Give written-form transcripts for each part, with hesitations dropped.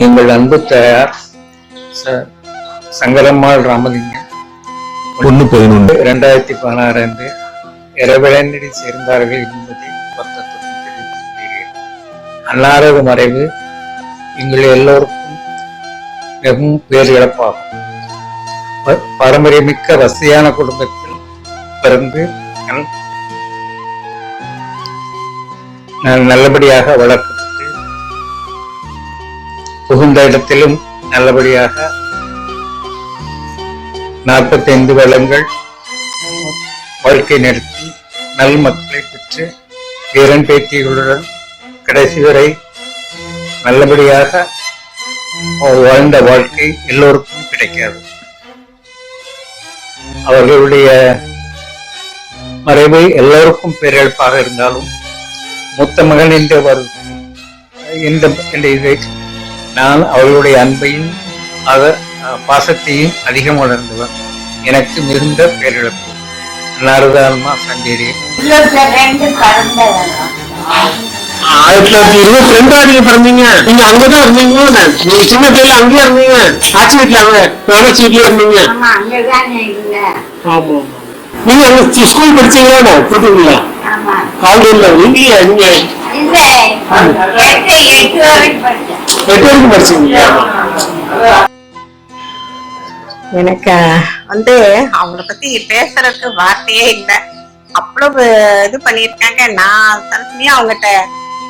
எங்கள் அன்பு தாயார் சங்கரம்மாள் ராமலிங்கம் 1/11/2016 அன்று இரவிழந்தடி சேர்ந்தார்கள் என்பதை வருத்தத்துடன் தெரிவித்துள்ளீர்கள். அன்னாரது மறைவு எங்கள் எல்லோருக்கும் மிகவும் பேரிழப்பாகும். பாரம்பரியமிக்க வசதியான குடும்பத்தில் பிறந்து நல்லபடியாக வளர்க்கப்பட்டு புகுந்த இடத்திலும் நல்லபடியாக 45 வருடங்கள் வாழ்க்கை நடத்தி நல் மக்களை பெற்று பேரன் பேத்திகளுடன் கடைசி வரை நல்லபடியாக வாழ்ந்த வாழ்க்கை எல்லோருக்கும் கிடைக்காது. அவர்களுடைய மறைவு எல்லோருக்கும் பேரிழப்பாக இருந்தாலும் மூத்த மகன் என்ற இதை நான் அவர்களுடைய அன்பையும் பாசத்தையும் அதிகம் உணர்ந்தவர். எனக்கு மிகுந்த பேரிழப்பு. நாரதாத்மா சண்டேரி 1922 பிறந்தீங்க. நீங்க அங்கதான் இருந்தீங்க. நீங்க சின்ன பிள்ளைல அங்கேயே இருந்தீங்க. ஆட்சி வீட்டுல அங்க பேரண்ட்ஸ் வீட்லயே இருந்தீங்க. ஆமா. நீங்க ஸ்கூல் படிச்சீங்களா? புதுங்களா? காலேஜ்ல இங்கேயா? நீங்க 8 வரைக்கும் படிச்சீங்க. எனக்கு அவங்கள பத்தி பேசுறதுக்கு வார்த்தையே இல்லை. அவ்வளவு இது பண்ணிருக்காங்க. நான் தனியா அவங்ககிட்ட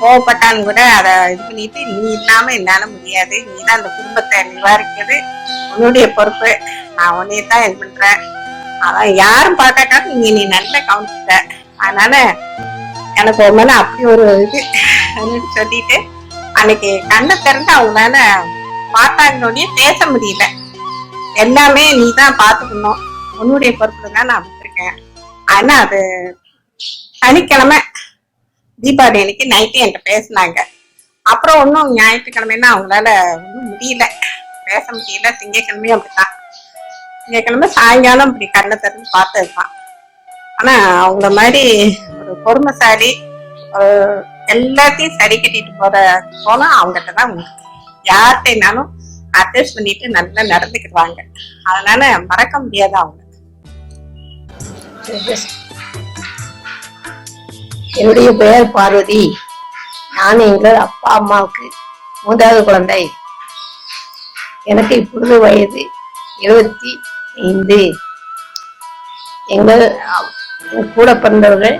கோவப்பட்டான்னு கூட அதை இது பண்ணிட்டு, நீ இல்லாம என்னால முடியாது, நீ தான் அந்த குடும்பத்தை நிர்வாகிக்கிறது, உன்னுடைய பொறுப்பு, நான் உன்னையே தான் இது பண்றேன், அதான் யாரும் பார்க்காட்டாலும் நீ நல்லா கவனிச்சுட்ட, அதனால எனக்கு ஒரு மேல அப்படி ஒரு இது சொல்லிட்டு அன்னைக்கு கண்ணை திறந்து அவங்களால பார்த்தாங்கன்னே பேச முடியல. எல்லாமே நீ தான் பாத்துக்கணும், உன்னுடைய பொறுப்புல தான் நான் விட்டுருக்கேன். ஆனா அது சனிக்கிழமை தீபாவளி அன்னைக்கு நைட்டு என்கிட்ட பேசினாங்க. அப்புறம் ஒன்றும் ஞாயிற்றுக்கிழமைன்னா அவங்களால ஒன்றும் முடியல, பேச முடியல. திங்கக்கிழமையும் அப்படித்தான். திங்கக்கிழமை சாயங்காலம் இப்படி கண்ணை திறந்து பார்த்ததுதான். ஆனா அவங்கள மாதிரி ஒரு பொறுமைசாலி, எல்லாத்தையும் சரி கட்டிட்டு போனா அவங்ககிட்ட தான் யார்கிட்டனாலும் அட்ஜஸ்ட் பண்ணிட்டு நல்லா நடந்துக்கிடுவாங்க. அதனால மறக்க முடியாது அவங்க. என்னுடைய பெயர் பார்வதி. நான் எங்கள் அப்பா அம்மாவுக்கு 3வது குழந்தை. எனக்கு இப்பொழுது வயது 75. எங்கள் கூட பிறந்தவர்கள்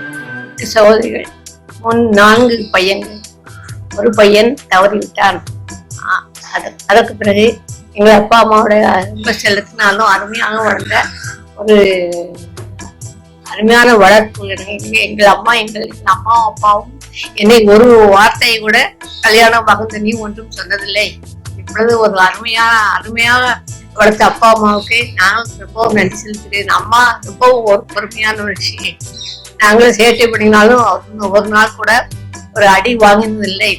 சகோதரிகள் 4 பையன்கள். ஒரு பையன் தவறிவிட்டான். அதற்கு பிறகு எங்கள் அப்பா அம்மாவோட ரொம்ப செலுத்தினாலும் அருமையாக வளர்ந்த ஒரு அருமையான வளர்ப்பு. எங்கள் அம்மாவும் அப்பாவும் என்னை ஒரு வார்த்தையை கூட கல்யாணம் பகுந்த நீ ஒன்றும் சொன்னதில்லை. இப்பொழுது ஒரு அருமையாக வளர்த்த அப்பா அம்மாவுக்கு நான் ரொம்பவும் நன்றி செலுத்துகிறேன். அம்மா ரொம்பவும் ஒரு பொறுமையான ஒரு விஷயம். நாங்களும் சேட்டை பண்ணினாலும் ஒரு நாள் கூட ஒரு அடி வாங்கினதில்லை.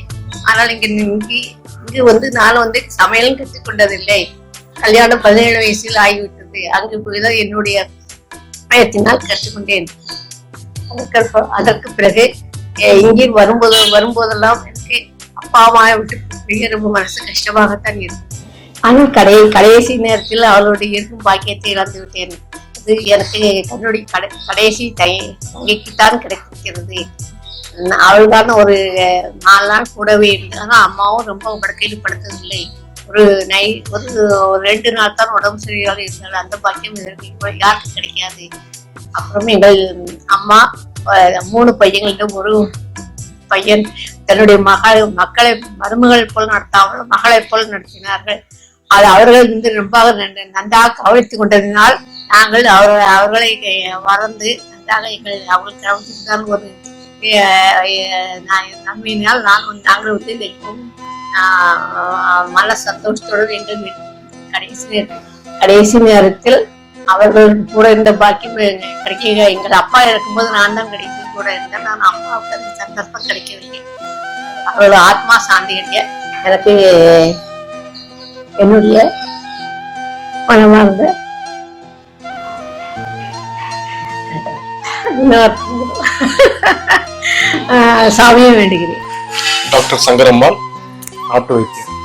ஆனால் இங்கு நான் சமையலும் கற்றுக்கொண்டதில்லை. கல்யாணம் 17 வயசில் ஆகிவிட்டது. அங்கு போய்தான் என்னுடைய பயத்தினால் கற்றுக்கொண்டேன். அதற்கு பிறகு இங்கே வரும்போதெல்லாம் எனக்கு அப்பா அம்மாவை விட்டு ரொம்ப மனசு கஷ்டமாகத்தான் இருக்கும். ஆனால் கடைசி நேரத்தில் அவளுடைய இருக்கும் பாக்கியத்தை இழந்து விட்டேன். அது எனக்கு தன்னுடைய கடைசி தங்கைக்குத்தான் கிடைக்கிறது. அவள்தான் ஒரு 4 நாள் கூடவே இருந்தாலும் அம்மாவும் ரொம்ப படுக்கையில் படுத்ததில்லை. ஒரு 2 நாள் தான் உடம்பு சரியாக இருந்தாலும் அந்த பாக்கியம் யாருக்கும் கிடைக்காது. அப்புறம் எங்கள் அம்மா 3 பையன்களிடம் ஒரு பையன் தன்னுடைய மக்களை மருமகள் போல் நடத்தாமல் மகளை போல் நடத்தினார்கள். அது அவர்கள் ரொம்ப நன்றாக கவனித்துக் கொண்டதினால் நாங்கள் அவர்களை மறந்து நன்றாக அவர்கள் கவனித்துதான் ஒரு நன்மையினால் நாங்கள் மன சந்தோஷத்தோடு எங்கள் கடைசி நேரத்தில் அவர்கள் கூட இருந்த பாக்கியம் கிடைக்க. எங்கள் அப்பா இருக்கும்போது நான் தான் கடைசி கூட இருந்தேன். நான் அம்மாவுக்கு அந்த சந்தர்ப்பம் கிடைக்கவில்லை. அவரோட ஆத்மா சாந்தி அடைய எனக்கு என்னுடைய மனமார்ந்த சாமியை வேண்டுகிறேன். டாக்டர் சங்கரம்மாள், நாட்டு வைத்தியம்,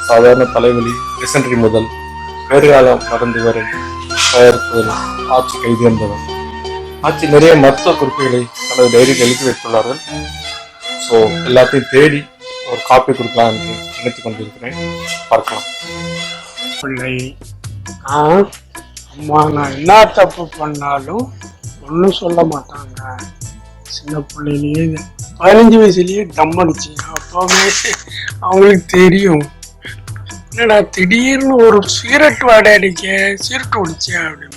சாதாரண தலைவலி, டிசென்ட்ரி முதல் பேறுகால மருந்து வரை தயாரிப்பதில் ஆட்சி கைது என்பதும். ஆட்சி நிறைய மருத்துவ குறிப்புகளை தனது டைரியில் எழுதி வைத்துள்ளார்கள். ஸோ எல்லாத்தையும் தேடி ஒரு காப்பி கொடுக்கலாம் என்று நினைத்துக் கொண்டிருக்கிறேன். பார்க்கலாம். பிள்ளை அம்மா நான் என்ன தப்பு பண்ணாலும் ஒன்றும் சொல்ல மாட்டாங்க. சின்ன பிள்ளையிலேயே 15 வயசுலயே டம் அடிச்சு அப்பவே அவங்களுக்கு தெரியும். என்னடா திடீர்னு ஒரு சிகரெட் வாடை அடிக்க சிகரெட் ஒடிச்சேன் அப்படின்னு.